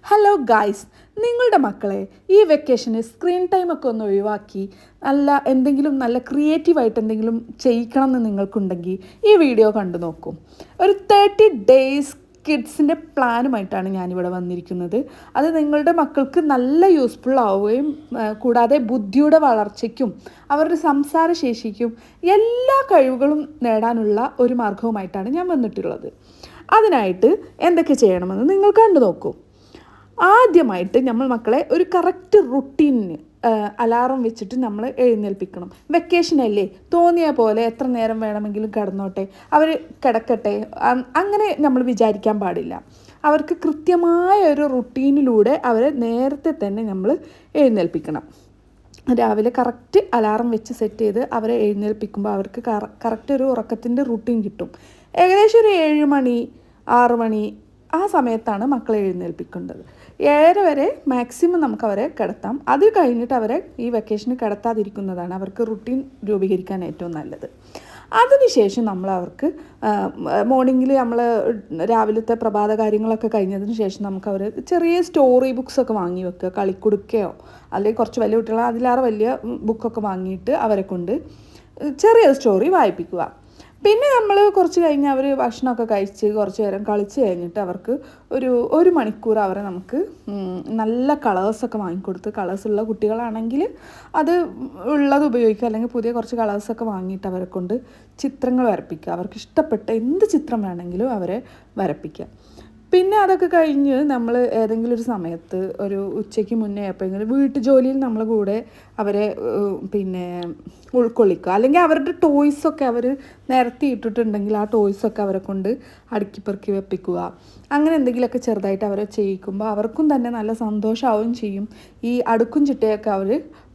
Hello guys, നിങ്ങളുടെ മക്കളെ ഈ വെക്കേഷന് സ്ക്രീൻ ടൈമൊക്കെ ഒന്ന് ഒഴിവാക്കി എന്തെങ്കിലും നല്ല ക്രിയേറ്റീവായിട്ട് എന്തെങ്കിലും ചെയ്യിക്കണം എന്ന് നിങ്ങൾക്കുണ്ടെങ്കിൽ ഈ വീഡിയോ കണ്ടു നോക്കും. ഒരു 30 ഡേയ്സ് കിഡ്സിൻ്റെ പ്ലാനുമായിട്ടാണ് ഞാനിവിടെ വന്നിരിക്കുന്നത്. അത് നിങ്ങളുടെ മക്കൾക്ക് നല്ല യൂസ്ഫുൾ ആവുകയും കൂടാതെ ബുദ്ധിയുടെ വളർച്ചയ്ക്കും അവരുടെ സംസാരശേഷിക്കും എല്ലാ കഴിവുകളും നേടാനുള്ള ഒരു മാർഗവുമായിട്ടാണ് ഞാൻ വന്നിട്ടുള്ളത്. അതിനായിട്ട് എന്തൊക്കെ ചെയ്യണമെന്ന് നിങ്ങൾ കണ്ടു നോക്കൂ. ആദ്യമായിട്ട് നമ്മൾ മക്കളെ ഒരു കറക്റ്റ് റുട്ടീനിന് അലാറം വെച്ചിട്ട് നമ്മൾ എഴുന്നേൽപ്പിക്കണം. വെക്കേഷനല്ലേ, തോന്നിയ പോലെ എത്ര നേരം വേണമെങ്കിലും കിടന്നോട്ടെ, അവർ കിടക്കട്ടെ, അങ്ങനെ നമ്മൾ വിചാരിക്കാൻ പാടില്ല. അവർക്ക് കൃത്യമായ ഒരു റുട്ടീനിലൂടെ അവരെ നേരത്തെ തന്നെ നമ്മൾ എഴുന്നേൽപ്പിക്കണം. രാവിലെ കറക്റ്റ് അലാറം വെച്ച് സെറ്റ് ചെയ്ത് അവരെ എഴുന്നേൽപ്പിക്കുമ്പോൾ അവർക്ക് കറക്റ്റ് ഒരു ഉറക്കത്തിൻ്റെ റുട്ടീൻ കിട്ടും. ഏകദേശം ഒരു 7 മണി 6 മണി ആ സമയത്താണ് മക്കളെ എഴുന്നേൽപ്പിക്കേണ്ടത്. 7:30 വരെ മാക്സിമം നമുക്ക് അവരെ കിടത്താം. അത് കഴിഞ്ഞിട്ട് അവരെ ഈ വെക്കേഷന് കിടത്താതിരിക്കുന്നതാണ് അവർക്ക് റുട്ടീൻ രൂപീകരിക്കാൻ ഏറ്റവും നല്ലത്. അതിനുശേഷം നമ്മൾ അവർക്ക് മോർണിംഗിൽ നമ്മൾ രാവിലത്തെ പ്രഭാത കാര്യങ്ങളൊക്കെ കഴിഞ്ഞതിന് ശേഷം നമുക്ക് അവർ ചെറിയ സ്റ്റോറി ബുക്സൊക്കെ വാങ്ങി വെക്കുക. കളിക്കുടുക്കയോ അല്ലെങ്കിൽ കുറച്ച് വലിയ കുട്ടികളെ അതിലേറെ വലിയ ബുക്കൊക്കെ വാങ്ങിയിട്ട് അവരെ കൊണ്ട് ചെറിയ സ്റ്റോറി വായിപ്പിക്കുക. പിന്നെ നമ്മൾ കുറച്ച് കഴിഞ്ഞ് അവർ ഭക്ഷണമൊക്കെ കഴിച്ച് കുറച്ച് നേരം കളിച്ച് കഴിഞ്ഞിട്ട് അവർക്ക് ഒരു മണിക്കൂർ അവരെ നമുക്ക് നല്ല കളേഴ്സൊക്കെ വാങ്ങിക്കൊടുത്ത്, കളേഴ്സുള്ള കുട്ടികളാണെങ്കിൽ അത് ഉള്ളത് ഉപയോഗിക്കുക, അല്ലെങ്കിൽ പുതിയ കുറച്ച് കളേഴ്സൊക്കെ വാങ്ങിയിട്ട് അവരെ കൊണ്ട് ചിത്രങ്ങൾ വരപ്പിക്കുക. അവർക്ക് ഇഷ്ടപ്പെട്ട എന്ത് ചിത്രം വേണമെങ്കിലും അവരെ വരപ്പിക്കുക. പിന്നെ അതൊക്കെ കഴിഞ്ഞ് നമ്മൾ ഏതെങ്കിലും ഒരു സമയത്ത് ഒരു ഉച്ചയ്ക്ക് മുന്നേ എപ്പോഴെങ്കിലും വീട്ടുജോലിയിൽ നമ്മളെ കൂടെ അവരെ ഉൾക്കൊള്ളിക്കുക. അല്ലെങ്കിൽ അവരുടെ ടോയ്സൊക്കെ അവർ നിരത്തി ഇട്ടിട്ടുണ്ടെങ്കിൽ ആ ടോയ്സൊക്കെ അവരെ കൊണ്ട് അടുക്കിപ്പെറുക്കി വെപ്പിക്കുക. അങ്ങനെ എന്തെങ്കിലുമൊക്കെ ചെറുതായിട്ട് അവരെ ചെയ്യിക്കുമ്പോൾ അവർക്കും തന്നെ നല്ല സന്തോഷമാവുകയും ചെയ്യും. ഈ അടുക്കും ചിട്ടയൊക്കെ അവർ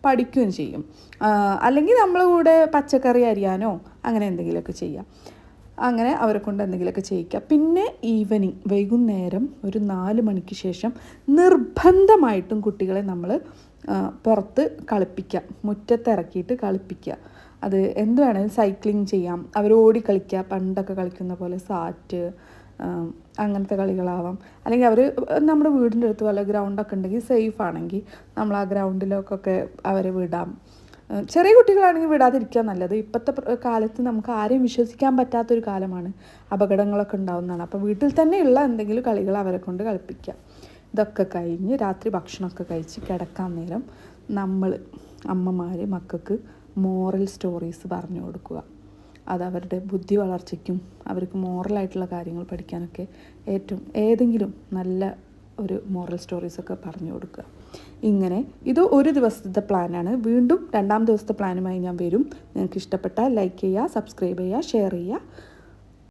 പഠിക്കുകയും ചെയ്യും. അല്ലെങ്കിൽ നമ്മളെ കൂടെ പച്ചക്കറി അരിയാനോ അങ്ങനെ എന്തെങ്കിലുമൊക്കെ ചെയ്യാം. അങ്ങനെ അവരെ കൊണ്ട് എന്തെങ്കിലുമൊക്കെ ചെയ്യിക്കുക. പിന്നെ ഈവനിങ് വൈകുന്നേരം ഒരു 4 മണിക്ക് ശേഷം നിർബന്ധമായിട്ടും കുട്ടികളെ നമ്മൾ പുറത്ത് കളിപ്പിക്കുക, മുറ്റത്തിറക്കിയിട്ട് കളിപ്പിക്കുക. അത് എന്ത് വേണമെങ്കിലും സൈക്ലിങ് ചെയ്യാം, അവർ ഓടി കളിക്കുക, പണ്ടൊക്കെ കളിക്കുന്ന പോലെ സാറ്റ് അങ്ങനത്തെ കളികളാവാം. അല്ലെങ്കിൽ അവർ നമ്മുടെ വീടിൻ്റെ അടുത്ത് വല്ല ഗ്രൗണ്ടൊക്കെ ഉണ്ടെങ്കിൽ സേഫ് ആണെങ്കിൽ നമ്മൾ ആ ഗ്രൗണ്ടിലൊക്കെ അവരെ വിടാം. ചെറിയ കുട്ടികളാണെങ്കിൽ വിടാതിരിക്കുക നല്ലത്. ഇപ്പോഴത്തെ കാലത്ത് നമുക്ക് ആരെയും വിശ്വസിക്കാൻ പറ്റാത്തൊരു കാലമാണ്, അപകടങ്ങളൊക്കെ ഉണ്ടാവുന്നതാണ്. അപ്പോൾ വീട്ടിൽ തന്നെയുള്ള എന്തെങ്കിലും കളികൾ അവരെ കൊണ്ട് കളിപ്പിക്കുക. ഇതൊക്കെ കഴിഞ്ഞ് രാത്രി ഭക്ഷണമൊക്കെ കഴിച്ച് കിടക്കാൻ നേരം നമ്മൾ അമ്മമാർ മക്കൾക്ക് മോറൽ സ്റ്റോറീസ് പറഞ്ഞു കൊടുക്കുക. അത് അവരുടെ ബുദ്ധി വളർച്ചയ്ക്കും അവർക്ക് മോറലായിട്ടുള്ള കാര്യങ്ങൾ പഠിക്കാനൊക്കെ ഏതെങ്കിലും നല്ല ഒരു മോറൽ സ്റ്റോറീസൊക്കെ പറഞ്ഞു കൊടുക്കുക. ഇങ്ങനെ ഇത് ഒരു ദിവസത്തെ പ്ലാനാണ്. വീണ്ടും 2-ാം ദിവസത്തെ പ്ലാനുമായി ഞാൻ വരും. നിങ്ങൾക്ക് ഇഷ്ടപ്പെട്ടാൽ ലൈക്ക് ചെയ്യുക, സബ്സ്ക്രൈബ് ചെയ്യുക, ഷെയർ ചെയ്യുക.